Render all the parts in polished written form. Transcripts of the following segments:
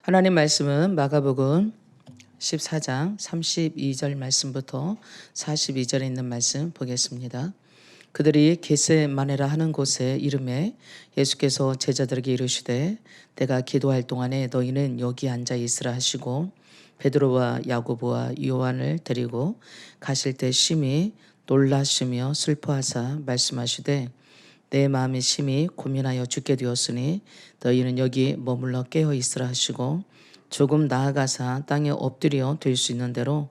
하나님 말씀은 마가복음 14장 32절 말씀부터 42절에 있는 말씀 보겠습니다. 그들이 겟세마네라 하는 곳에 이름에 예수께서 제자들에게 이르시되 내가 기도할 동안에 너희는 여기 앉아 있으라 하시고 베드로와 야고보와 요한을 데리고 가실 때 심히 놀라시며 슬퍼하사 말씀하시되 내 마음이 심히 고민하여 죽게 되었으니 너희는 여기 머물러 깨어 있으라 하시고 조금 나아가사 땅에 엎드려 될 수 있는 대로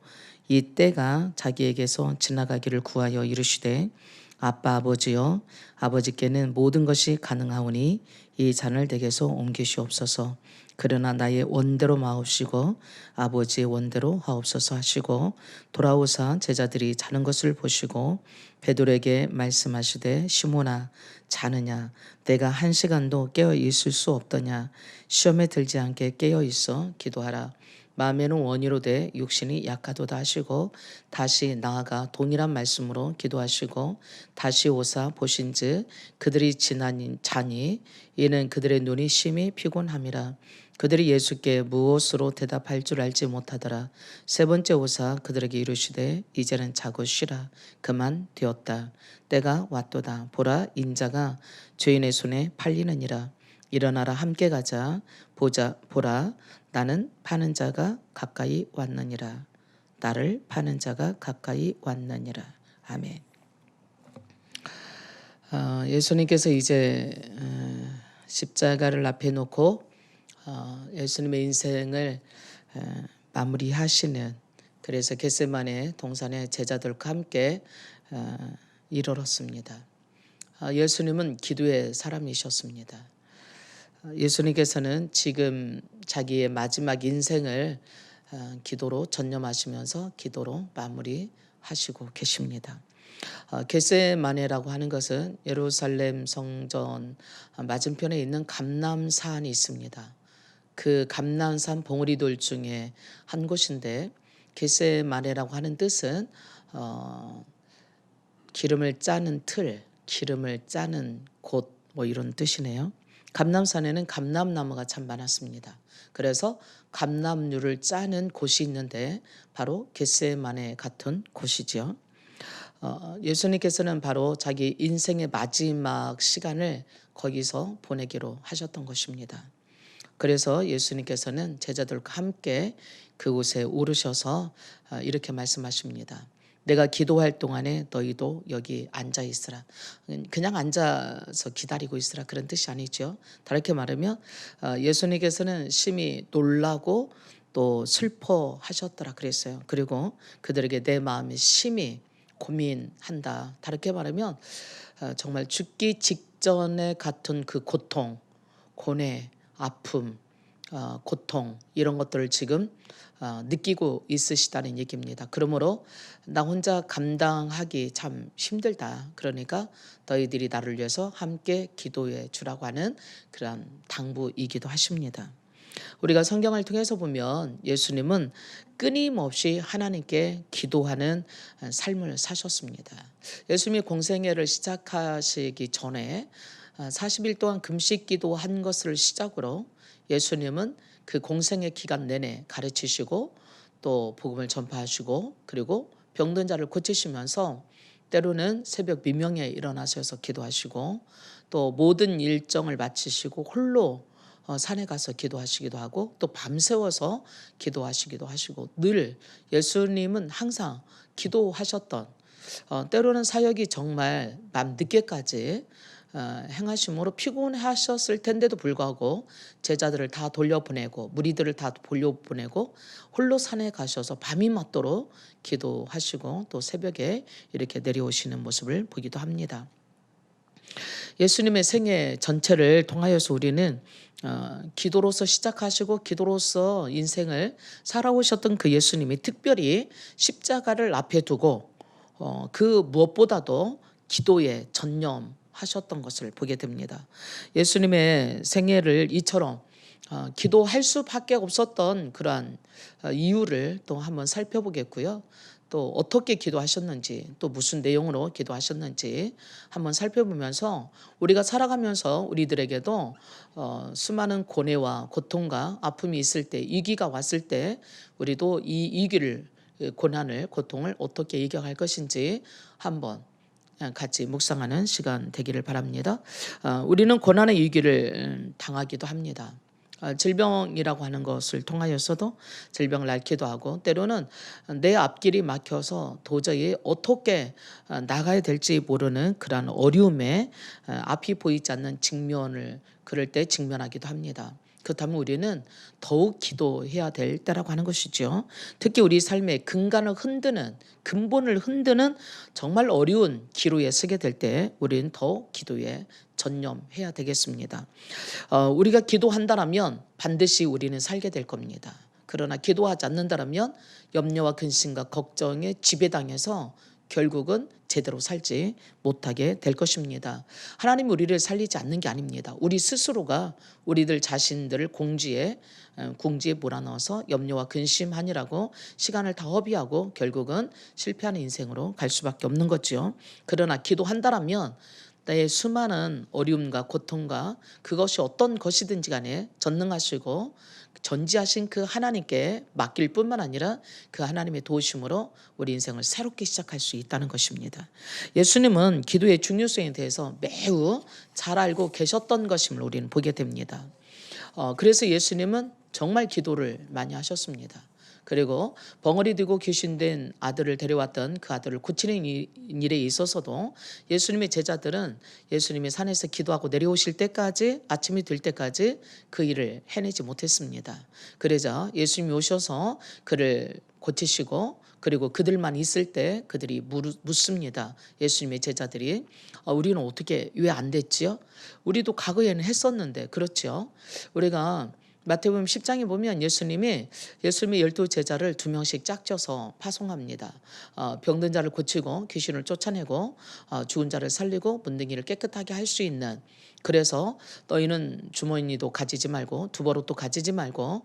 이 때가 자기에게서 지나가기를 구하여 이르시되 아빠 아버지여 아버지께는 모든 것이 가능하오니 이 잔을 내게서 옮기시옵소서. 그러나 나의 원대로 마옵시고 아버지의 원대로 하옵소서 하시고 돌아오사 제자들이 자는 것을 보시고 베드로에게 말씀하시되 시몬아 자느냐 내가 한 시간도 깨어 있을 수 없더냐 시험에 들지 않게 깨어 있어 기도하라. 마음에는 원이로되 육신이 약하도다 하시고 다시 나아가 동일한 말씀으로 기도하시고 다시 오사 보신즉 그들이 자니 이는 그들의 눈이 심히 피곤함이라. 그들이 예수께 무엇으로 대답할 줄 알지 못하더라. 세 번째 오사 그들에게 이르시되 이제는 자고 쉬라. 그만 되었다. 때가 왔도다. 보라 인자가 죄인의 손에 팔리느니라. 일어나라 함께 가자. 보라 나는 파는 자가 가까이 왔느니라. 나를 파는 자가 가까이 왔느니라. 아멘. 예수님께서 이제 십자가를 앞에 놓고 예수님의 인생을 마무리하시는, 그래서 겟세마네 동산의 제자들과 함께 이르렀습니다. 예수님은 기도의 사람이셨습니다. 예수님께서는 지금 자기의 마지막 인생을 기도로 전념하시면서 기도로 마무리하시고 계십니다. 겟세마네라고 하는 것은 예루살렘 성전 맞은편에 있는 감람산이 있습니다. 그 감람산 봉우리돌 중에 한 곳인데 겟세마네라고 하는 뜻은 기름을 짜는 틀, 기름을 짜는 곳 뭐 이런 뜻이네요. 감람산에는 감람나무가 참 많았습니다. 그래서 감람류를 짜는 곳이 있는데 바로 겟세마네 같은 곳이죠. 예수님께서는 바로 자기 인생의 마지막 시간을 거기서 보내기로 하셨던 것입니다. 그래서 예수님께서는 제자들과 함께 그곳에 오르셔서 이렇게 말씀하십니다. 내가 기도할 동안에 너희도 여기 앉아 있으라. 그냥 앉아서 기다리고 있으라 그런 뜻이 아니죠. 다르게 말하면 예수님께서는 심히 놀라고 또 슬퍼하셨더라 그랬어요. 그리고 그들에게 내 마음이 심히 고민한다. 다르게 말하면 정말 죽기 직전에 같은 그 고통, 고뇌, 아픔, 고통 이런 것들을 지금 느끼고 있으시다는 얘기입니다. 그러므로 나 혼자 감당하기 참 힘들다. 그러니까 너희들이 나를 위해서 함께 기도해 주라고 하는 그런 당부이기도 하십니다. 우리가 성경을 통해서 보면 예수님은 끊임없이 하나님께 기도하는 삶을 사셨습니다. 예수님이 공생애를 시작하시기 전에 40일 동안 금식 기도한 것을 시작으로 예수님은 그 공생애 기간 내내 가르치시고 또 복음을 전파하시고 그리고 병든 자를 고치시면서 때로는 새벽 미명에 일어나셔서 기도하시고 또 모든 일정을 마치시고 홀로 산에 가서 기도하시기도 하고 또 밤새워서 기도하시기도 하시고 늘 예수님은 항상 기도하셨던, 때로는 사역이 정말 밤 늦게까지 행하심으로 피곤하셨을 텐데도 불구하고 제자들을 다 돌려보내고 무리들을 다 돌려보내고 홀로 산에 가셔서 밤이 맞도록 기도하시고 또 새벽에 이렇게 내려오시는 모습을 보기도 합니다. 예수님의 생애 전체를 통하여서 우리는 기도로서 시작하시고 기도로서 인생을 살아오셨던 그 예수님이 특별히 십자가를 앞에 두고 그 무엇보다도 기도에 전념하셨던 것을 보게 됩니다. 예수님의 생애를 이처럼 기도할 수밖에 없었던 그러한 이유를 또 한번 살펴보겠고요. 또 어떻게 기도하셨는지, 또 무슨 내용으로 기도하셨는지 한번 살펴보면서 우리가 살아가면서 우리들에게도 수많은 고뇌와 고통과 아픔이 있을 때, 위기가 왔을 때 우리도 이 위기를, 고난을, 고통을 어떻게 이겨갈 것인지 한번 같이 묵상하는 시간 되기를 바랍니다. 우리는 고난의 위기를 당하기도 합니다. 질병이라고 하는 것을 통하여서도 질병을 앓기도 하고, 때로는 내 앞길이 막혀서 도저히 어떻게 나가야 될지 모르는 그러한 어려움에 앞이 보이지 않는 직면을 그럴 때 직면하기도 합니다. 그렇다면 우리는 더욱 기도해야 될 때라고 하는 것이죠. 특히 우리 삶의 근간을 흔드는, 근본을 흔드는 정말 어려운 기로에 서게 될 때 우리는 더 기도에 전념해야 되겠습니다. 우리가 기도한다라면 반드시 우리는 살게 될 겁니다. 그러나 기도하지 않는다라면 염려와 근심과 걱정에 지배당해서 결국은 제대로 살지 못하게 될 것입니다. 하나님 우리를 살리지 않는 게 아닙니다. 우리 스스로가 우리들 자신들을 궁지에 몰아넣어서 염려와 근심하니라고 시간을 다 허비하고 결국은 실패하는 인생으로 갈 수밖에 없는 거죠. 그러나 기도한다라면 나의 수많은 어려움과 고통과 그것이 어떤 것이든지 간에 전능하시고 전지하신 그 하나님께 맡길 뿐만 아니라 그 하나님의 도우심으로 우리 인생을 새롭게 시작할 수 있다는 것입니다. 예수님은 기도의 중요성에 대해서 매우 잘 알고 계셨던 것임을 우리는 보게 됩니다. 그래서 예수님은 정말 기도를 많이 하셨습니다. 그리고 벙어리 들고 귀신된 아들을 데려왔던 그 아들을 고치는 일에 있어서도 예수님의 제자들은 예수님이 산에서 기도하고 내려오실 때까지, 아침이 될 때까지 그 일을 해내지 못했습니다. 그러자 예수님이 오셔서 그를 고치시고, 그리고 그들만 있을 때 그들이 묻습니다. 예수님의 제자들이 우리는 어떻게 왜 안 됐지요? 우리도 과거에는 했었는데. 그렇죠. 우리가 마태복음 10장에 보면 예수님이 12 제자를 2명씩 짝져서 파송합니다. 병든 자를 고치고 귀신을 쫓아내고 죽은 자를 살리고 문둥이를 깨끗하게 할 수 있는, 그래서 너희는 주머니도 가지지 말고 두버릇도 가지지 말고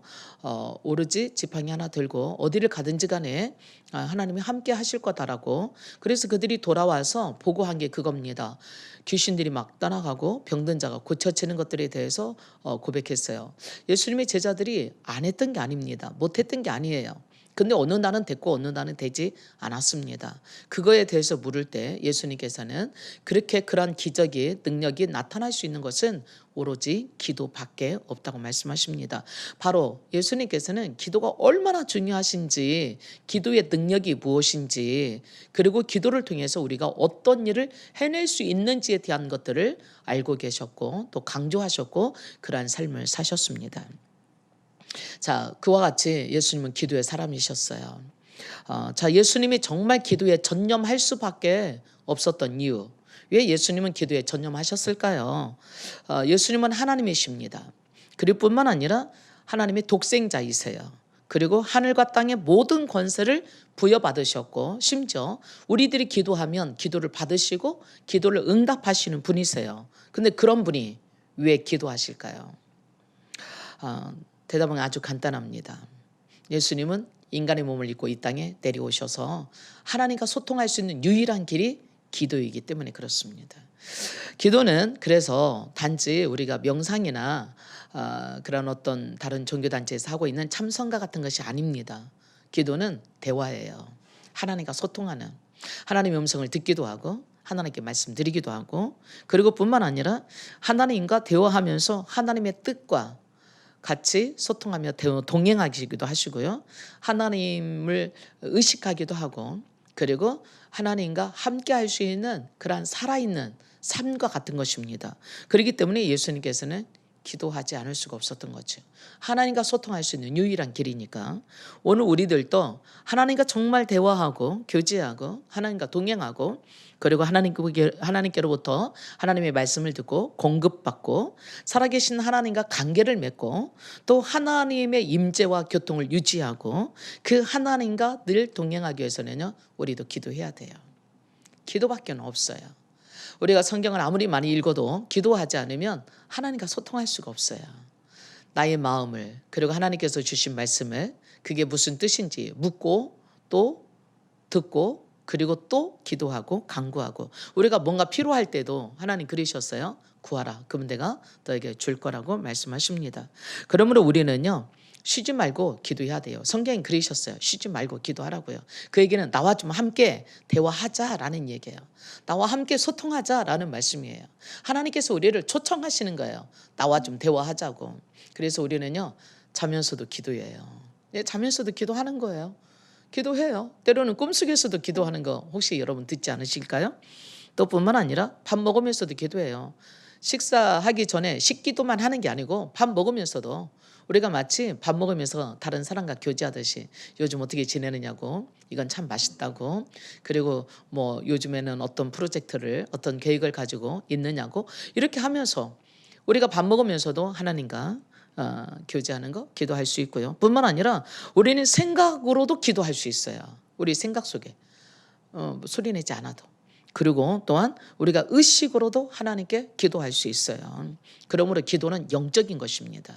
오로지 지팡이 하나 들고 어디를 가든지 간에 하나님이 함께 하실 거다라고. 그래서 그들이 돌아와서 보고한 게 그겁니다. 귀신들이 막 떠나가고 병든 자가 고쳐지는 것들에 대해서 고백했어요. 예수님의 제자들이 안 했던 게 아닙니다. 못했던 게 아니에요. 근데 어느 날은 됐고 어느 날은 되지 않았습니다. 그거에 대해서 물을 때 예수님께서는 그렇게 그러한 기적이, 능력이 나타날 수 있는 것은 오로지 기도밖에 없다고 말씀하십니다. 바로 예수님께서는 기도가 얼마나 중요하신지, 기도의 능력이 무엇인지, 그리고 기도를 통해서 우리가 어떤 일을 해낼 수 있는지에 대한 것들을 알고 계셨고 또 강조하셨고 그러한 삶을 사셨습니다. 자, 그와 같이 예수님은 기도의 사람이셨어요. 자, 예수님이 정말 기도에 전념할 수밖에 없었던 이유. 왜 예수님은 기도에 전념하셨을까요? 예수님은 하나님이십니다. 그리고 뿐만 아니라 하나님의 독생자이세요. 그리고 하늘과 땅의 모든 권세를 부여받으셨고, 심지어 우리들이 기도하면 기도를 받으시고 기도를 응답하시는 분이세요. 근데 그런 분이 왜 기도하실까요? 대답은 아주 간단합니다. 예수님은 인간의 몸을 입고 이 땅에 내려오셔서 하나님과 소통할 수 있는 유일한 길이 기도이기 때문에 그렇습니다. 기도는 그래서 단지 우리가 명상이나 그런 어떤 다른 종교단체에서 하고 있는 참선과 같은 것이 아닙니다. 기도는 대화예요. 하나님과 소통하는, 하나님의 음성을 듣기도 하고 하나님께 말씀드리기도 하고, 그리고 뿐만 아니라 하나님과 대화하면서 하나님의 뜻과 같이 소통하며 동행하기도 하시고요. 하나님을 의식하기도 하고, 그리고 하나님과 함께 할 수 있는 그러한 살아있는 삶과 같은 것입니다. 그렇기 때문에 예수님께서는 기도하지 않을 수가 없었던 거죠. 하나님과 소통할 수 있는 유일한 길이니까. 오늘 우리들도 하나님과 정말 대화하고 교제하고 하나님과 동행하고, 그리고 하나님께로부터 하나님의 말씀을 듣고 공급받고 살아계신 하나님과 관계를 맺고 또 하나님의 임재와 교통을 유지하고 그 하나님과 늘 동행하기 위해서는요, 우리도 기도해야 돼요. 기도밖에 없어요. 우리가 성경을 아무리 많이 읽어도 기도하지 않으면 하나님과 소통할 수가 없어요. 나의 마음을, 그리고 하나님께서 주신 말씀을, 그게 무슨 뜻인지 묻고 또 듣고 그리고 또 기도하고 간구하고 우리가 뭔가 필요할 때도 하나님 그러셨어요. 구하라. 그러면 내가 너에게 줄 거라고 말씀하십니다. 그러므로 우리는요. 쉬지 말고 기도해야 돼요. 성경이 그러셨어요. 쉬지 말고 기도하라고요. 그 얘기는 나와 좀 함께 대화하자라는 얘기예요. 나와 함께 소통하자라는 말씀이에요. 하나님께서 우리를 초청하시는 거예요. 나와 좀 대화하자고. 그래서 우리는요. 자면서도 기도해요. 자면서도 기도하는 거예요. 기도해요. 때로는 꿈속에서도 기도하는 거 혹시 여러분 듣지 않으실까요? 또 뿐만 아니라 밥 먹으면서도 기도해요. 식사하기 전에 식기도만 하는 게 아니고 밥 먹으면서도 우리가 마치 밥 먹으면서 다른 사람과 교제하듯이 요즘 어떻게 지내느냐고 이건 참 맛있다고 그리고 뭐 요즘에는 어떤 프로젝트를 어떤 계획을 가지고 있느냐고 이렇게 하면서 우리가 밥 먹으면서도 하나님과 교제하는 거 기도할 수 있고요. 뿐만 아니라 우리는 생각으로도 기도할 수 있어요. 우리 생각 속에 소리 내지 않아도. 그리고 또한 우리가 의식으로도 하나님께 기도할 수 있어요. 그러므로 기도는 영적인 것입니다.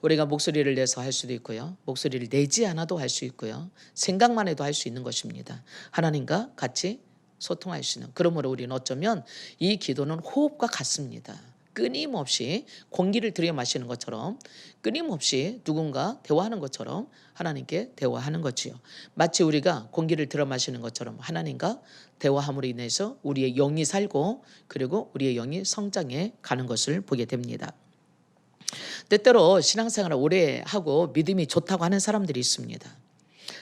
우리가 목소리를 내서 할 수도 있고요. 목소리를 내지 않아도 할 수 있고요. 생각만 해도 할 수 있는 것입니다. 하나님과 같이 소통할 수 있는. 그러므로 우리는 어쩌면 이 기도는 호흡과 같습니다. 끊임없이 공기를 들여 마시는 것처럼 끊임없이 누군가 대화하는 것처럼 하나님께 대화하는 거지요. 마치 우리가 공기를 들여 마시는 것처럼 하나님과 대화함으로 인해서 우리의 영이 살고 그리고 우리의 영이 성장해 가는 것을 보게 됩니다. 때때로 신앙생활을 오래 하고 믿음이 좋다고 하는 사람들이 있습니다.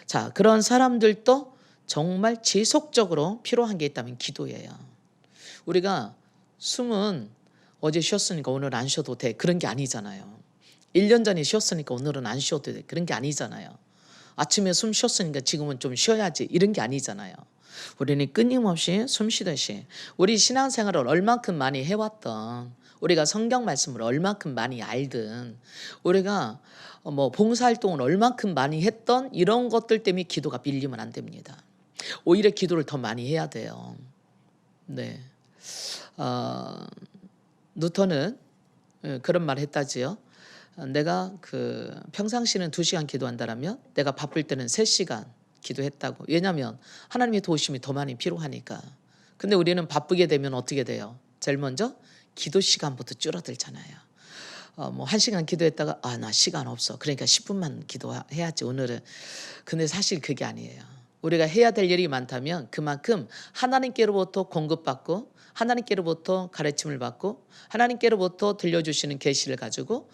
자, 그런 사람들도 정말 지속적으로 필요한 게 있다면 기도예요. 우리가 숨은 어제 쉬었으니까 오늘 안 쉬어도 돼. 그런 게 아니잖아요. 1년 전에 쉬었으니까 오늘은 안 쉬어도 돼. 그런 게 아니잖아요. 아침에 숨 쉬었으니까 지금은 좀 쉬어야지. 이런 게 아니잖아요. 우리는 끊임없이 숨 쉬듯이 우리 신앙생활을 얼만큼 많이 해왔던 우리가 성경 말씀을 얼만큼 많이 알든 우리가 뭐 봉사활동을 얼만큼 많이 했던 이런 것들 때문에 기도가 밀리면 안 됩니다. 오히려 기도를 더 많이 해야 돼요. 네. 누턴은 그런 말을 했다지요. 내가 평상시는 2시간 기도한다라면 내가 바쁠 때는 3시간 기도했다고. 왜냐하면 하나님의 도우심이 더 많이 필요하니까. 근데 우리는 바쁘게 되면 어떻게 돼요? 제일 먼저 기도 시간부터 줄어들잖아요. 뭐 1시간 기도했다가 나 시간 없어. 그러니까 10분만 기도해야지 오늘은. 근데 사실 그게 아니에요. 우리가 해야 될 일이 많다면 그만큼 하나님께로부터 공급받고 하나님께로부터 가르침을 받고 하나님께로부터 들려주시는 계시를 가지고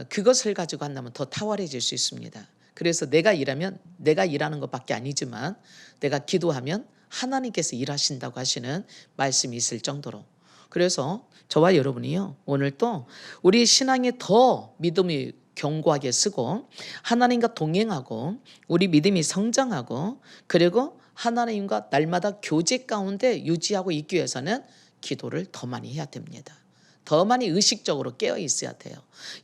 그것을 가지고 한다면 더 탁월해질 수 있습니다. 그래서 내가 일하면 내가 일하는 것밖에 아니지만 내가 기도하면 하나님께서 일하신다고 하시는 말씀이 있을 정도로. 그래서 저와 여러분이요 오늘 또 우리 신앙에 더 믿음이 견고하게 쓰고 하나님과 동행하고 우리 믿음이 성장하고 그리고 하나님과 날마다 교제 가운데 유지하고 있기 위해서는 기도를 더 많이 해야 됩니다. 더 많이 의식적으로 깨어 있어야 돼요.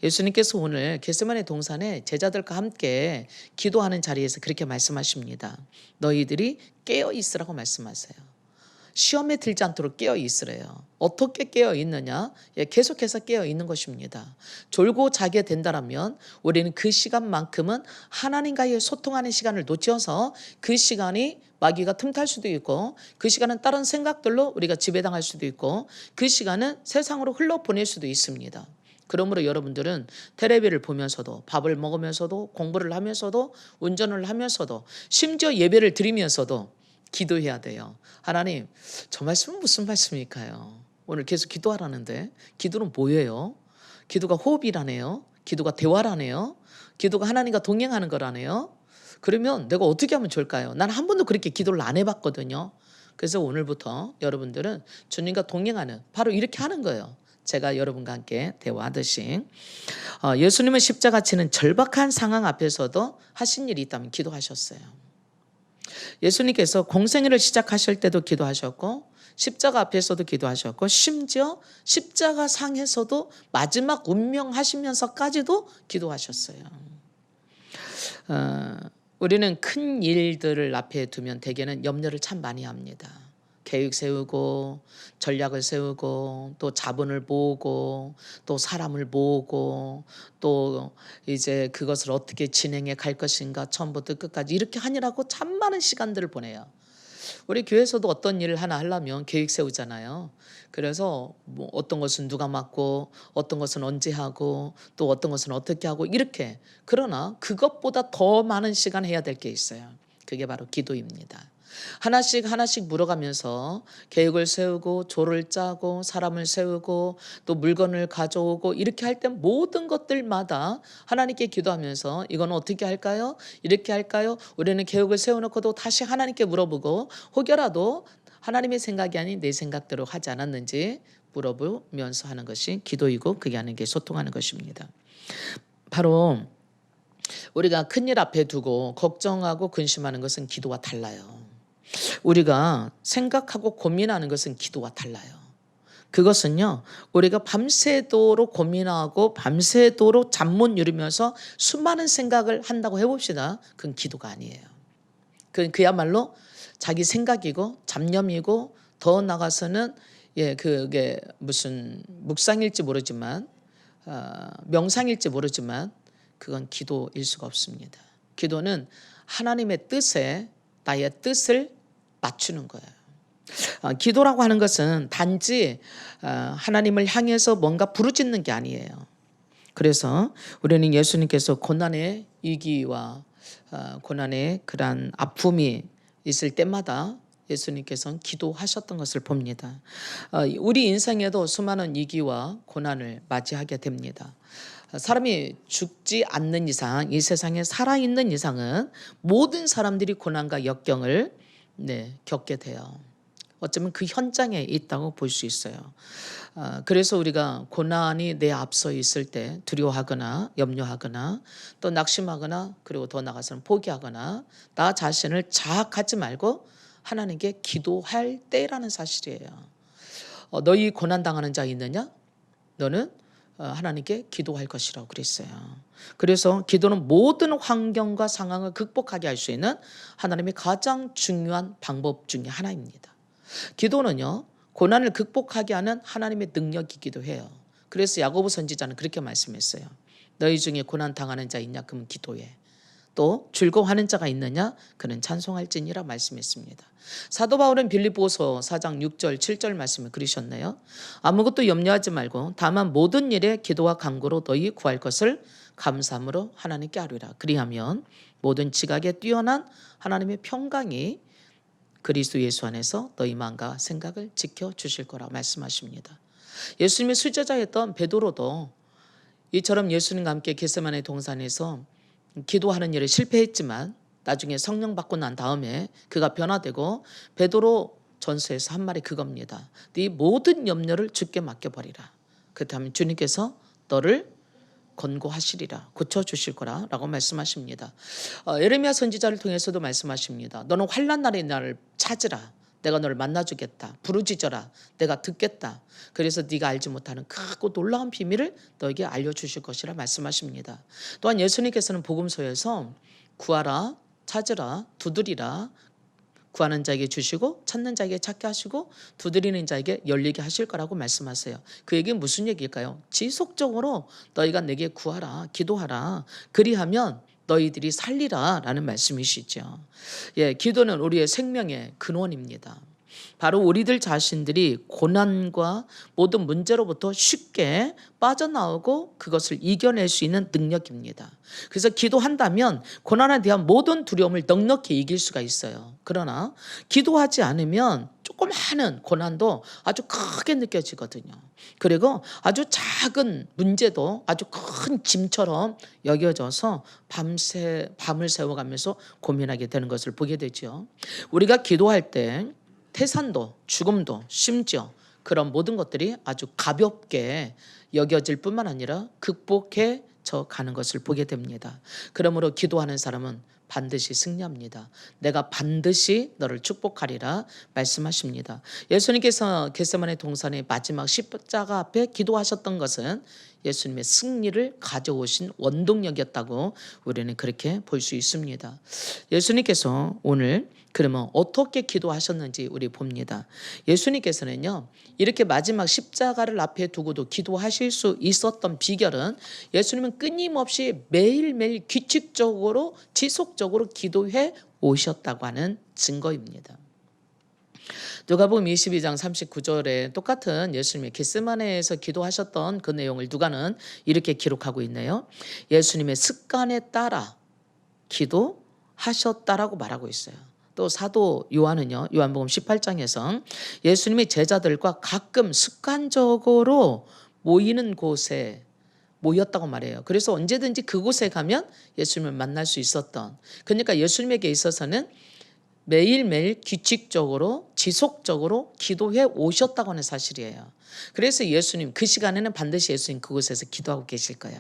예수님께서 오늘 겟세마네 동산에 제자들과 함께 기도하는 자리에서 그렇게 말씀하십니다. 너희들이 깨어 있으라고 말씀하세요. 시험에 들지 않도록 깨어 있으래요. 어떻게 깨어 있느냐? 계속해서 깨어 있는 것입니다. 졸고 자게 된다면 우리는 그 시간만큼은 하나님과의 소통하는 시간을 놓쳐서 그 시간이 마귀가 틈탈 수도 있고 그 시간은 다른 생각들로 우리가 지배당할 수도 있고 그 시간은 세상으로 흘러보낼 수도 있습니다. 그러므로 여러분들은 텔레비를 보면서도 밥을 먹으면서도 공부를 하면서도 운전을 하면서도 심지어 예배를 드리면서도 기도해야 돼요. 하나님, 저 말씀은 무슨 말씀일까요? 오늘 계속 기도하라는데 기도는 뭐예요? 기도가 호흡이라네요. 기도가 대화라네요. 기도가 하나님과 동행하는 거라네요. 그러면 내가 어떻게 하면 좋을까요? 난 한 번도 그렇게 기도를 안 해봤거든요. 그래서 오늘부터 여러분들은 주님과 동행하는 바로 이렇게 하는 거예요. 제가 여러분과 함께 대화하듯이 예수님은 십자가 치는 절박한 상황 앞에서도 하신 일이 있다면 기도하셨어요. 예수님께서 공생애를 시작하실 때도 기도하셨고 십자가 앞에서도 기도하셨고 심지어 십자가 상에서도 마지막 운명하시면서까지도 기도하셨어요. 우리는 큰 일들을 앞에 두면 대개는 염려를 참 많이 합니다. 계획 세우고 전략을 세우고 또 자본을 모으고 또 사람을 모으고 또 이제 그것을 어떻게 진행해 갈 것인가 처음부터 끝까지 이렇게 하느라고 참 많은 시간들을 보내요. 우리 교회에서도 어떤 일을 하나 하려면 계획 세우잖아요. 그래서 뭐 어떤 것은 누가 맡고 어떤 것은 언제 하고 또 어떤 것은 어떻게 하고 이렇게. 그러나 그것보다 더 많은 시간 해야 될 게 있어요. 그게 바로 기도입니다. 하나씩 하나씩 물어가면서 계획을 세우고 조를 짜고 사람을 세우고 또 물건을 가져오고 이렇게 할 때 모든 것들마다 하나님께 기도하면서 이건 어떻게 할까요? 이렇게 할까요? 우리는 계획을 세워놓고도 다시 하나님께 물어보고 혹여라도 하나님의 생각이 아닌 내 생각대로 하지 않았는지 물어보면서 하는 것이 기도이고 그게 하는 게 소통하는 것입니다. 바로 우리가 큰일 앞에 두고 걱정하고 근심하는 것은 기도와 달라요. 우리가 생각하고 고민하는 것은 기도와 달라요. 그것은요, 우리가 밤새도록 고민하고 밤새도록 잠 못 이루면서 수많은 생각을 한다고 해봅시다. 그건 기도가 아니에요. 그야말로 자기 생각이고 잡념이고 더 나가서는 그게 무슨 묵상일지 모르지만 명상일지 모르지만 그건 기도일 수가 없습니다. 기도는 하나님의 뜻에 나의 뜻을 맞추는 거예요. 기도라고 하는 것은 단지 하나님을 향해서 뭔가 부르짖는 게 아니에요. 그래서 우리는 예수님께서 고난의 위기와 고난의 그러한 아픔이 있을 때마다 예수님께서는 기도하셨던 것을 봅니다. 우리 인생에도 수많은 위기와 고난을 맞이하게 됩니다. 사람이 죽지 않는 이상, 이 세상에 살아있는 이상은 모든 사람들이 고난과 역경을 겪게 돼요. 어쩌면 그 현장에 있다고 볼 수 있어요. 그래서 우리가 고난이 내 앞서 있을 때 두려워하거나 염려하거나 또 낙심하거나 그리고 더 나아가서는 포기하거나 나 자신을 자학하지 말고 하나님께 기도할 때라는 사실이에요. 너희 고난당하는 자 있느냐? 너는 하나님께 기도할 것이라고 그랬어요. 그래서 기도는 모든 환경과 상황을 극복하게 할 수 있는 하나님의 가장 중요한 방법 중에 하나입니다. 기도는요, 고난을 극복하게 하는 하나님의 능력이기도 해요. 그래서 야고보 선지자는 그렇게 말씀했어요. 너희 중에 고난 당하는 자 있냐? 그럼 기도해. 또 즐거워하는 자가 있느냐? 그는 찬송할지니라 말씀했습니다. 사도 바울은 빌립보서 4장 6절 7절 말씀을 그리셨네요. 아무것도 염려하지 말고 다만 모든 일에 기도와 간구로 너희 구할 것을 감사함으로 하나님께 아뢰라. 그리하면 모든 지각에 뛰어난 하나님의 평강이 그리스도 예수 안에서 너희 마음과 생각을 지켜주실 거라고 말씀하십니다. 예수님의 수제자였던 베드로도 이처럼 예수님과 함께 겟세마네 동산에서 기도하는 일에 실패했지만 나중에 성령 받고 난 다음에 그가 변화되고 베드로 전서에서 한 말이 그겁니다. 네 모든 염려를 주께 맡겨버리라. 그렇다면 주님께서 너를 권고하시리라. 고쳐주실 거라고 말씀하십니다. 예레미야 선지자를 통해서도 말씀하십니다. 너는 환난 날에 나를 찾으라. 내가 너를 만나주겠다. 부르짖어라. 내가 듣겠다. 그래서 네가 알지 못하는 크고 놀라운 비밀을 너에게 알려주실 것이라 말씀하십니다. 또한 예수님께서는 복음서에서 구하라, 찾으라, 두드리라, 구하는 자에게 주시고 찾는 자에게 찾게 하시고 두드리는 자에게 열리게 하실 거라고 말씀하세요. 그 얘기는 무슨 얘기일까요? 지속적으로 너희가 내게 구하라, 기도하라. 그리하면 너희들이 살리라 라는 말씀이시죠. 기도는 우리의 생명의 근원입니다. 바로 우리들 자신들이 고난과 모든 문제로부터 쉽게 빠져나오고 그것을 이겨낼 수 있는 능력입니다. 그래서 기도한다면 고난에 대한 모든 두려움을 넉넉히 이길 수가 있어요. 그러나 기도하지 않으면 조그마한 고난도 아주 크게 느껴지거든요. 그리고 아주 작은 문제도 아주 큰 짐처럼 여겨져서 밤을 새워가면서 고민하게 되는 것을 보게 되죠. 우리가 기도할 때 태산도 죽음도 심지어 그런 모든 것들이 아주 가볍게 여겨질 뿐만 아니라 극복해져 가는 것을 보게 됩니다. 그러므로 기도하는 사람은 반드시 승리합니다. 내가 반드시 너를 축복하리라 말씀하십니다. 예수님께서 겟세마네 동산의 마지막 십자가 앞에 기도하셨던 것은 예수님의 승리를 가져오신 원동력이었다고 우리는 그렇게 볼 수 있습니다. 예수님께서 오늘 그러면 어떻게 기도하셨는지 우리 봅니다. 예수님께서는요, 이렇게 마지막 십자가를 앞에 두고도 기도하실 수 있었던 비결은 예수님은 끊임없이 매일매일 규칙적으로 지속적으로 기도해 오셨다고 하는 증거입니다. 누가복음 22장 39절에 똑같은 예수님이 겟세마네에서 기도하셨던 그 내용을 누가는 이렇게 기록하고 있네요. 예수님의 습관에 따라 기도하셨다라고 말하고 있어요. 또 사도 요한은요, 요한복음 18장에서 예수님이 제자들과 가끔 습관적으로 모이는 곳에 모였다고 말해요. 그래서 언제든지 그곳에 가면 예수님을 만날 수 있었던, 그러니까 예수님에게 있어서는 매일매일 규칙적으로 지속적으로 기도해 오셨다고 하는 사실이에요. 그래서 예수님 그 시간에는 반드시 예수님 그곳에서 기도하고 계실 거야.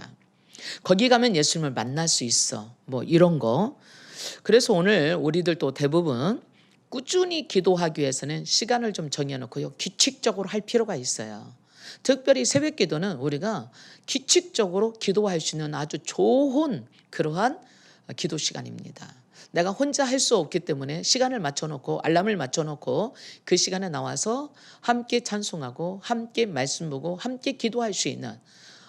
거기 가면 예수님을 만날 수 있어. 뭐 이런 거. 그래서 오늘 우리들도 대부분 꾸준히 기도하기 위해서는 시간을 좀 정해놓고요, 규칙적으로 할 필요가 있어요. 특별히 새벽 기도는 우리가 규칙적으로 기도할 수 있는 아주 좋은 그러한 기도 시간입니다. 내가 혼자 할 수 없기 때문에 시간을 맞춰놓고 알람을 맞춰놓고 그 시간에 나와서 함께 찬송하고 함께 말씀 보고 함께 기도할 수 있는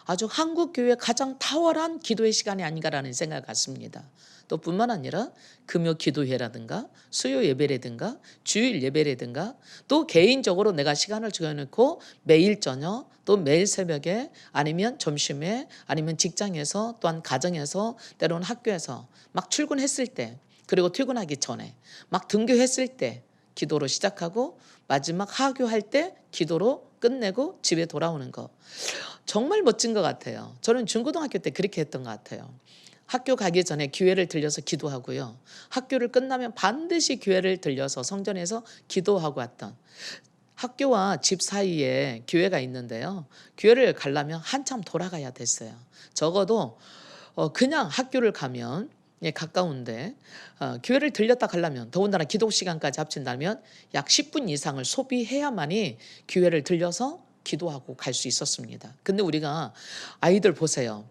아주 한국 교회의 가장 탁월한 기도의 시간이 아닌가라는 생각을 갖습니다. 또 뿐만 아니라 금요 기도회라든가 수요 예배라든가 주일 예배라든가 또 개인적으로 내가 시간을 정해놓고 매일 저녁 또 매일 새벽에 아니면 점심에 아니면 직장에서 또한 가정에서 때로는 학교에서 막 출근했을 때 그리고 퇴근하기 전에 막 등교했을 때 기도로 시작하고 마지막 하교할 때 기도로 끝내고 집에 돌아오는 거 정말 멋진 것 같아요. 저는 중고등학교 때 그렇게 했던 것 같아요. 학교 가기 전에 교회를 들려서 기도하고요. 학교를 끝나면 반드시 교회를 들려서 성전에서 기도하고 왔던, 학교와 집 사이에 교회가 있는데요. 교회를 가려면 한참 돌아가야 됐어요. 적어도 그냥 학교를 가면 가까운데 교회를 들렸다 가려면 더군다나 기도 시간까지 합친다면 약 10분 이상을 소비해야만이 교회를 들려서 기도하고 갈 수 있었습니다. 근데 우리가 아이들 보세요.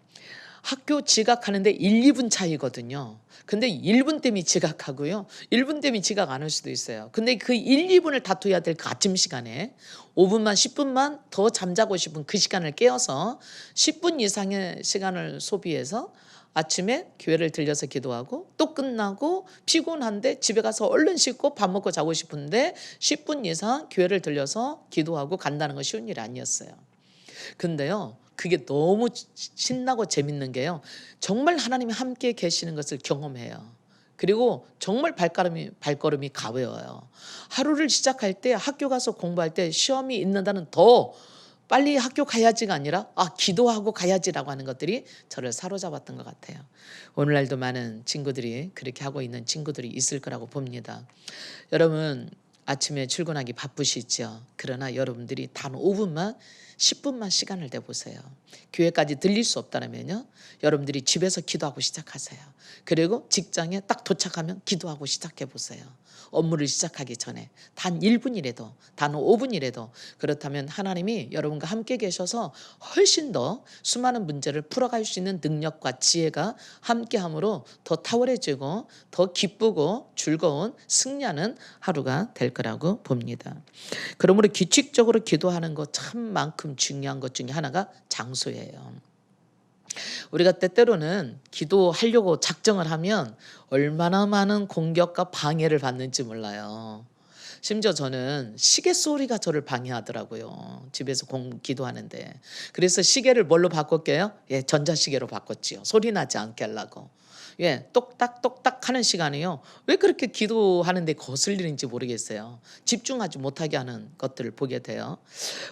학교 지각하는데 1, 2분 차이거든요. 근데 1분 때문에 지각하고요. 1분 때문에 지각 안 할 수도 있어요. 근데 그 1, 2분을 다투어야 될 그 아침 시간에 5분만 10분만 더 잠자고 싶은 그 시간을 깨어서 10분 이상의 시간을 소비해서 아침에 교회를 들려서 기도하고 또 끝나고 피곤한데 집에 가서 얼른 씻고 밥 먹고 자고 싶은데 10분 이상 교회를 들려서 기도하고 간다는 건 쉬운 일이 아니었어요. 근데요, 그게 너무 신나고 재밌는 게요, 정말 하나님이 함께 계시는 것을 경험해요. 그리고 정말 발걸음이 가벼워요. 하루를 시작할 때 학교 가서 공부할 때 시험이 있는다는 더 빨리 학교 가야지가 아니라 기도하고 가야지라고 하는 것들이 저를 사로잡았던 것 같아요. 오늘날도 많은 친구들이 그렇게 하고 있는 친구들이 있을 거라고 봅니다. 여러분 아침에 출근하기 바쁘시죠. 그러나 여러분들이 단 5분만 10분만 시간을 내보세요. 교회까지 들릴 수 없다면요, 여러분들이 집에서 기도하고 시작하세요. 그리고 직장에 딱 도착하면 기도하고 시작해 보세요. 업무를 시작하기 전에 단 1분이라도 단 5분이라도 그렇다면 하나님이 여러분과 함께 계셔서 훨씬 더 수많은 문제를 풀어갈 수 있는 능력과 지혜가 함께함으로 더 탁월해지고 더 기쁘고 즐거운 승리하는 하루가 될 거라고 봅니다. 그러므로 규칙적으로 기도하는 것 참만큼 중요한 것 중에 하나가 장소예요. 우리가 때때로는 기도하려고 작정을 하면 얼마나 많은 공격과 방해를 받는지 몰라요. 심지어 저는 시계 소리가 저를 방해하더라고요. 집에서 기도하는데. 그래서 시계를 뭘로 바꿨게요? 전자시계로 바꿨지요. 소리 나지 않게 하려고. 똑딱똑딱 하는 시간이요, 왜 그렇게 기도하는데 거슬리는지 모르겠어요. 집중하지 못하게 하는 것들을 보게 돼요.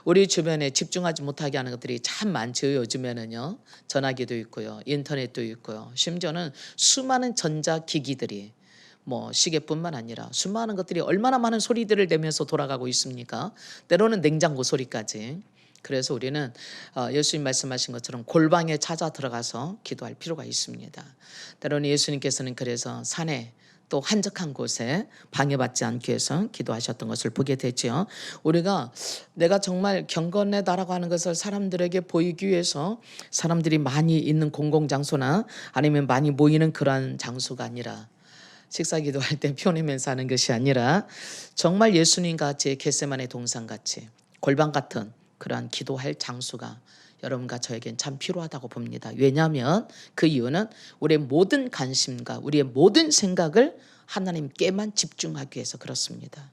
우리 주변에 집중하지 못하게 하는 것들이 참 많죠. 요즘에는요, 전화기도 있고요, 인터넷도 있고요, 심지어는 수많은 전자기기들이 시계뿐만 아니라 수많은 것들이 얼마나 많은 소리들을 내면서 돌아가고 있습니까? 때로는 냉장고 소리까지. 그래서 우리는 예수님 말씀하신 것처럼 골방에 찾아 들어가서 기도할 필요가 있습니다. 때로는 예수님께서는 그래서 산에 또 한적한 곳에 방해받지 않기 위해서 기도하셨던 것을 보게 되죠. 우리가 내가 정말 경건하다라고 하는 것을 사람들에게 보이기 위해서 사람들이 많이 있는 공공장소나 아니면 많이 모이는 그러한 장소가 아니라 식사 기도할 때 표내면서 하는 것이 아니라 정말 예수님 같이 겟세마네 동산 같이 골방 같은 그러한 기도할 장소가 여러분과 저에겐 참 필요하다고 봅니다. 왜냐하면 그 이유는 우리의 모든 관심과 우리의 모든 생각을 하나님께만 집중하기 위해서 그렇습니다.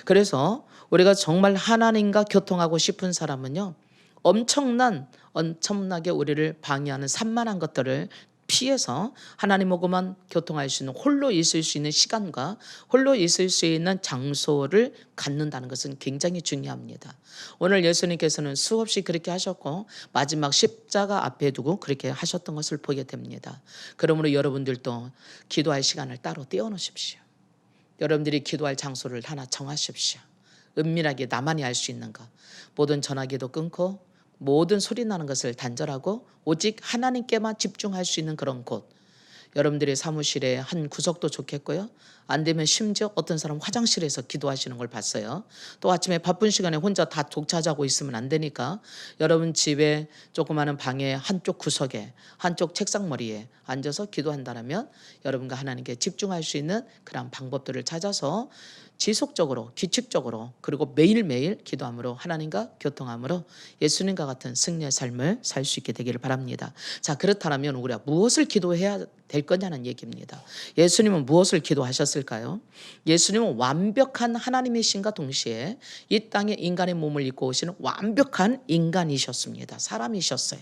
그래서 우리가 정말 하나님과 교통하고 싶은 사람은요, 엄청나게 우리를 방해하는 산만한 것들을 피해서 하나님하고만 교통할 수 있는, 홀로 있을 수 있는 시간과 홀로 있을 수 있는 장소를 갖는다는 것은 굉장히 중요합니다. 오늘 예수님께서는 수없이 그렇게 하셨고 마지막 십자가 앞에 두고 그렇게 하셨던 것을 보게 됩니다. 그러므로 여러분들도 기도할 시간을 따로 떼어놓으십시오. 여러분들이 기도할 장소를 하나 정하십시오. 은밀하게 나만이 알 수 있는 것, 모든 전화기도 끊고 모든 소리 나는 것을 단절하고 오직 하나님께만 집중할 수 있는 그런 곳, 여러분들의 사무실의 한 구석도 좋겠고요. 안 되면 심지어 어떤 사람 화장실에서 기도하시는 걸 봤어요. 또 아침에 바쁜 시간에 혼자 다 독차지하고 있으면 안 되니까 여러분 집에 조그마한 방에 한쪽 구석에 한쪽 책상머리에 앉아서 기도한다면 여러분과 하나님께 집중할 수 있는 그런 방법들을 찾아서 지속적으로 규칙적으로 그리고 매일매일 기도함으로 하나님과 교통함으로 예수님과 같은 승리의 삶을 살 수 있게 되기를 바랍니다. 자, 그렇다면 우리가 무엇을 기도해야 될 거냐는 얘기입니다. 예수님은 무엇을 기도하셨을까요? 예수님은 완벽한 하나님이신과 동시에 이 땅에 인간의 몸을 입고 오시는 완벽한 인간이셨습니다. 사람이셨어요.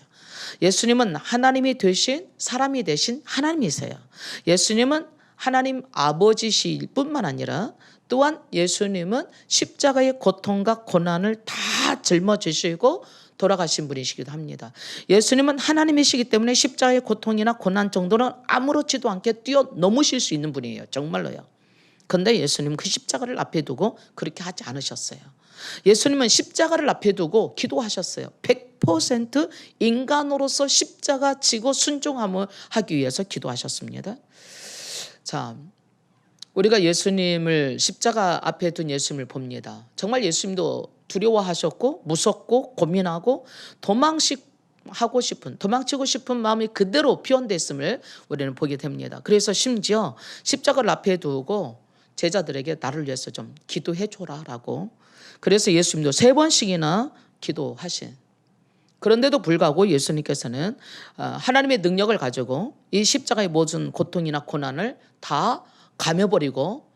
예수님은 하나님이 되신 사람이 되신 하나님이세요. 예수님은 하나님 아버지실 뿐만 아니라 또한 예수님은 십자가의 고통과 고난을 다 짊어지시고 돌아가신 분이시기도 합니다. 예수님은 하나님이시기 때문에 십자가의 고통이나 고난 정도는 아무렇지도 않게 뛰어넘으실 수 있는 분이에요. 정말로요. 그런데 예수님은 그 십자가를 앞에 두고 그렇게 하지 않으셨어요. 예수님은 십자가를 앞에 두고 기도하셨어요. 100% 인간으로서 십자가 지고 순종함을 하기 위해서 기도하셨습니다. 자, 우리가 예수님을 십자가 앞에 둔 예수님을 봅니다. 정말 예수님도 두려워하셨고 무섭고 고민하고 도망치고 싶은 마음이 그대로 표현됐음을 우리는 보게 됩니다. 그래서 심지어 십자가를 앞에 두고 제자들에게 나를 위해서 좀 기도해 줘라라고. 그래서 예수님도 3번씩이나 기도하신. 그런데도 불구하고 예수님께서는 하나님의 능력을 가지고 이 십자가의 모든 고통이나 고난을 다 감여버리고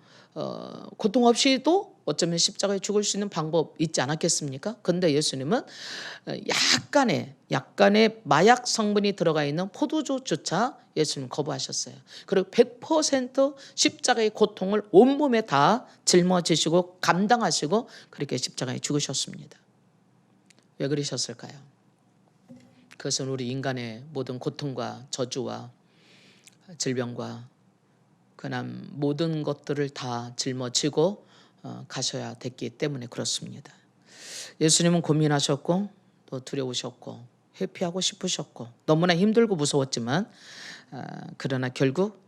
고통 없이도 어쩌면 십자가에 죽을 수 있는 방법 있지 않았겠습니까? 그런데 예수님은 약간의 마약 성분이 들어가 있는 포도주조차 예수님 거부하셨어요. 그리고 100% 십자가의 고통을 온몸에 다 짊어지시고 감당하시고 그렇게 십자가에 죽으셨습니다. 왜 그러셨을까요? 그것은 우리 인간의 모든 고통과 저주와 질병과 그런 모든 것들을 다 짊어지고 가셔야 됐기 때문에 그렇습니다. 예수님은 고민하셨고 또 두려우셨고 회피하고 싶으셨고 너무나 힘들고 무서웠지만 그러나 결국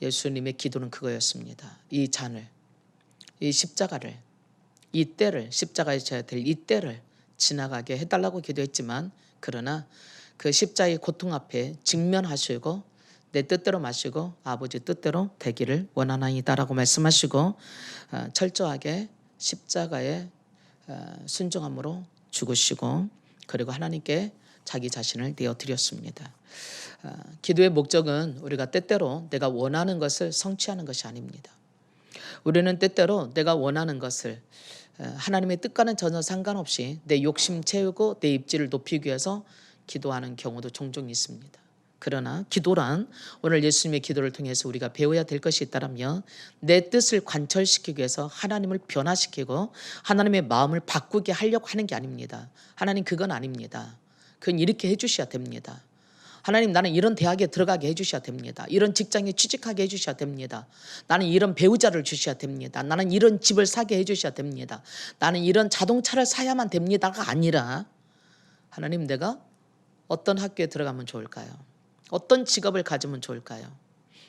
예수님의 기도는 그거였습니다. 이 잔을, 이 십자가를, 이 때를, 십자가에 져야 될 이 때를 지나가게 해달라고 기도했지만 그러나 그 십자가의 고통 앞에 직면하시고 내 뜻대로 마시고 아버지 뜻대로 되기를 원하나이다라고 말씀하시고 철저하게 십자가에 순종함으로 죽으시고 그리고 하나님께 자기 자신을 내어드렸습니다. 기도의 목적은 우리가 때때로 내가 원하는 것을 성취하는 것이 아닙니다. 우리는 때때로 내가 원하는 것을 하나님의 뜻과는 전혀 상관없이 내 욕심 채우고 내 입지를 높이기 위해서 기도하는 경우도 종종 있습니다. 그러나 기도란 오늘 예수님의 기도를 통해서 우리가 배워야 될 것이 있다면 내 뜻을 관철시키기 위해서 하나님을 변화시키고 하나님의 마음을 바꾸게 하려고 하는 게 아닙니다. 하나님 그건 아닙니다. 그건 이렇게 해주셔야 됩니다. 하나님 나는 이런 대학에 들어가게 해주셔야 됩니다. 이런 직장에 취직하게 해주셔야 됩니다. 나는 이런 배우자를 주셔야 됩니다. 나는 이런 집을 사게 해주셔야 됩니다. 나는 이런 자동차를 사야만 됩니다가 아니라 하나님 내가 어떤 학교에 들어가면 좋을까요? 어떤 직업을 가지면 좋을까요?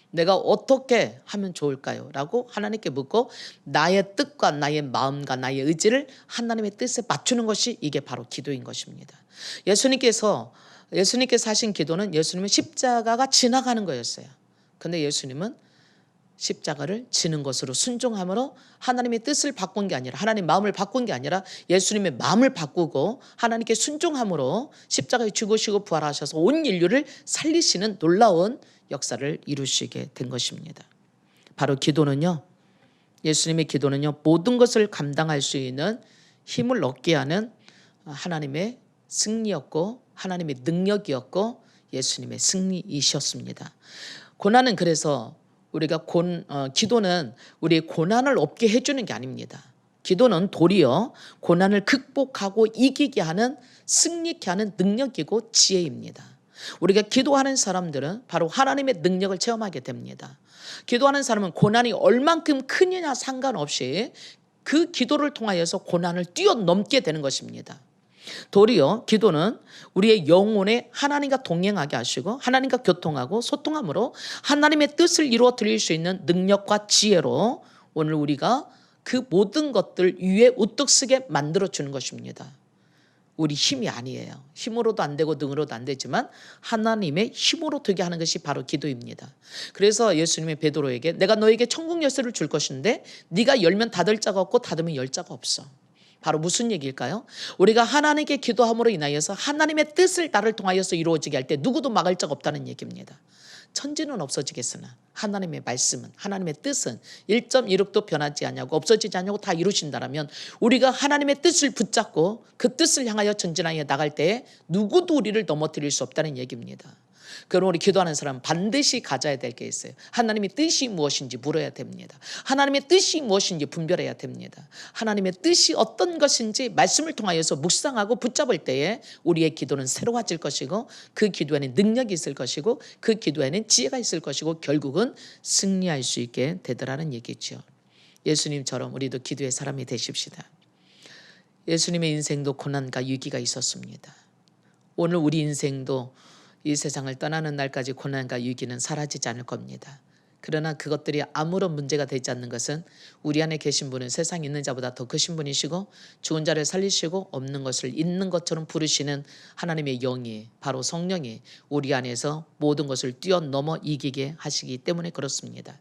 내가 어떻게 하면 좋을까요? 라고 하나님께 묻고 나의 뜻과 나의 마음과 나의 의지를 하나님의 뜻에 맞추는 것이 이게 바로 기도인 것입니다. 예수님께서 하신 기도는 예수님은 십자가가 지나가는 거였어요. 근데 예수님은 십자가를 지는 것으로 순종함으로 하나님의 뜻을 바꾼 게 아니라, 하나님 마음을 바꾼 게 아니라 예수님의 마음을 바꾸고 하나님께 순종함으로 십자가에 죽으시고 부활하셔서 온 인류를 살리시는 놀라운 역사를 이루시게 된 것입니다. 바로 기도는요, 예수님의 기도는요, 모든 것을 감당할 수 있는 힘을 얻게 하는 하나님의 승리였고 하나님의 능력이었고 예수님의 승리이셨습니다. 고난은 그래서 우리가 기도는 우리의 고난을 없게 해주는 게 아닙니다. 기도는 도리어 고난을 극복하고 이기게 하는, 승리케 하는 능력이고 지혜입니다. 우리가 기도하는 사람들은 바로 하나님의 능력을 체험하게 됩니다. 기도하는 사람은 고난이 얼만큼 크느냐 상관없이 그 기도를 통하여서 고난을 뛰어넘게 되는 것입니다. 도리어 기도는 우리의 영혼에 하나님과 동행하게 하시고 하나님과 교통하고 소통함으로 하나님의 뜻을 이루어 드릴 수 있는 능력과 지혜로 오늘 우리가 그 모든 것들 위에 우뚝 서게 만들어주는 것입니다. 우리 힘이 아니에요. 힘으로도 안 되고 능으로도 안 되지만 하나님의 힘으로 되게 하는 것이 바로 기도입니다. 그래서 예수님이 베드로에게 내가 너에게 천국 열쇠를 줄 것인데 네가 열면 닫을 자가 없고 닫으면 열 자가 없어. 바로 무슨 얘기일까요? 우리가 하나님께 기도함으로 인하여서 하나님의 뜻을 나를 통하여서 이루어지게 할 때 누구도 막을 자가 없다는 얘기입니다. 천지는 없어지겠으나 하나님의 말씀은, 하나님의 뜻은 1.16도 변하지 않냐고 없어지지 않냐고 다 이루신다라면 우리가 하나님의 뜻을 붙잡고 그 뜻을 향하여 전진하여 나갈 때에 누구도 우리를 넘어뜨릴 수 없다는 얘기입니다. 그럼 우리 기도하는 사람은 반드시 가져야 될 게 있어요. 하나님의 뜻이 무엇인지 물어야 됩니다. 하나님의 뜻이 무엇인지 분별해야 됩니다. 하나님의 뜻이 어떤 것인지 말씀을 통하여서 묵상하고 붙잡을 때에 우리의 기도는 새로워질 것이고 그 기도에는 능력이 있을 것이고 그 기도에는 지혜가 있을 것이고 결국은 승리할 수 있게 되더라는 얘기죠. 예수님처럼 우리도 기도의 사람이 되십시다. 예수님의 인생도 고난과 위기가 있었습니다. 오늘 우리 인생도 이 세상을 떠나는 날까지 고난과 위기는 사라지지 않을 겁니다. 그러나 그것들이 아무런 문제가 되지 않는 것은 우리 안에 계신 분은 세상에 있는 자보다 더 크신 분이시고 죽은 자를 살리시고 없는 것을 있는 것처럼 부르시는 하나님의 영이, 바로 성령이 우리 안에서 모든 것을 뛰어넘어 이기게 하시기 때문에 그렇습니다.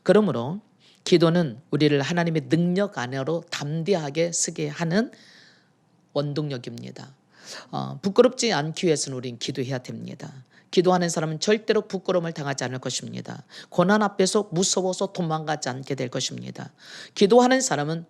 그러므로 기도는 우리를 하나님의 능력 안으로 담대하게 서게 하는 원동력입니다. 부끄럽지 않기 위해서는 우린 기도해야 됩니다. 기도하는 사람은 절대로 부끄러움을 당하지 않을 것입니다. 고난 앞에서 무서워서 도망가지 않게 될 것입니다. 기도하는 사람은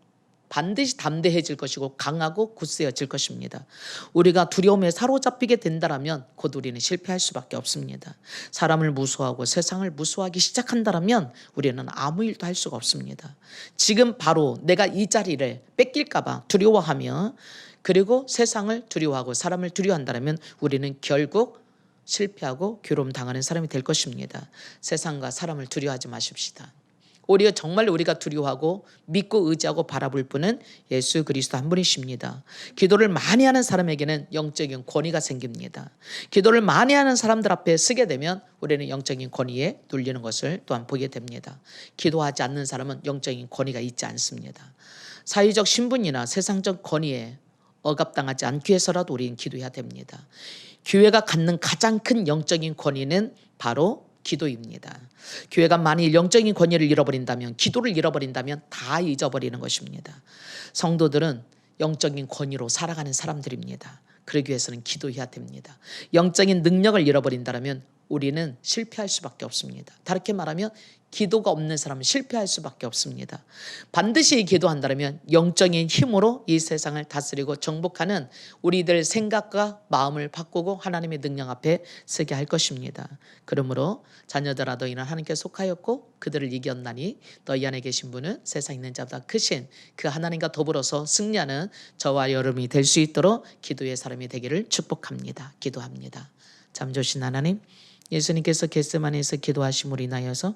반드시 담대해질 것이고 강하고 굳세어질 것입니다. 우리가 두려움에 사로잡히게 된다면 곧 우리는 실패할 수밖에 없습니다. 사람을 무서워하고 세상을 무서워하기 시작한다면 우리는 아무 일도 할 수가 없습니다. 지금 바로 내가 이 자리를 뺏길까 봐 두려워하며 그리고 세상을 두려워하고 사람을 두려워한다면 우리는 결국 실패하고 괴로움 당하는 사람이 될 것입니다. 세상과 사람을 두려워하지 마십시다. 오히려 정말 우리가 두려워하고 믿고 의지하고 바라볼 분은 예수 그리스도 한 분이십니다. 기도를 많이 하는 사람에게는 영적인 권위가 생깁니다. 기도를 많이 하는 사람들 앞에 서게 되면 우리는 영적인 권위에 눌리는 것을 또한 보게 됩니다. 기도하지 않는 사람은 영적인 권위가 있지 않습니다. 사회적 신분이나 세상적 권위에 억압당하지 않기 위해서라도 우리는 기도해야 됩니다. 교회가 갖는 가장 큰 영적인 권위는 바로 기도입니다. 교회가 만일 영적인 권위를 잃어버린다면, 기도를 잃어버린다면 다 잊어버리는 것입니다. 성도들은 영적인 권위로 살아가는 사람들입니다. 그러기 위해서는 기도해야 됩니다. 영적인 능력을 잃어버린다면 우리는 실패할 수밖에 없습니다. 다르게 말하면 기도가 없는 사람은 실패할 수밖에 없습니다. 반드시 기도한다면 영적인 힘으로 이 세상을 다스리고 정복하는 우리들 생각과 마음을 바꾸고 하나님의 능력 앞에 서게 할 것입니다. 그러므로 자녀들아 너희는 하나님께 속하였고 그들을 이겼나니 너희 안에 계신 분은 세상에 있는 자보다 크신 그 하나님과 더불어서 승리하는 저와 여러분이 될 수 있도록 기도의 사람이 되기를 축복합니다. 기도합니다. 잠조신 하나님, 예수님께서 겟세마네에서 기도하심으로 인하여서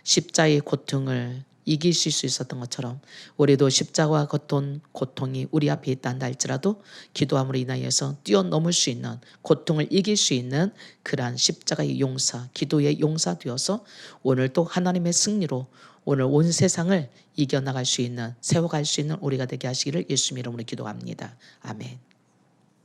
십자의 고통을 이기실 수 있었던 것처럼 우리도 십자가와 고통이 우리 앞에 있다 할지라도 기도함으로 인하여서 뛰어넘을 수 있는, 고통을 이길 수 있는 그러한 십자가의 용사, 기도의 용사 되어서 오늘 또 하나님의 승리로 오늘 온 세상을 이겨나갈 수 있는, 세워갈 수 있는 우리가 되게 하시기를 예수님 이름으로 기도합니다. 아멘.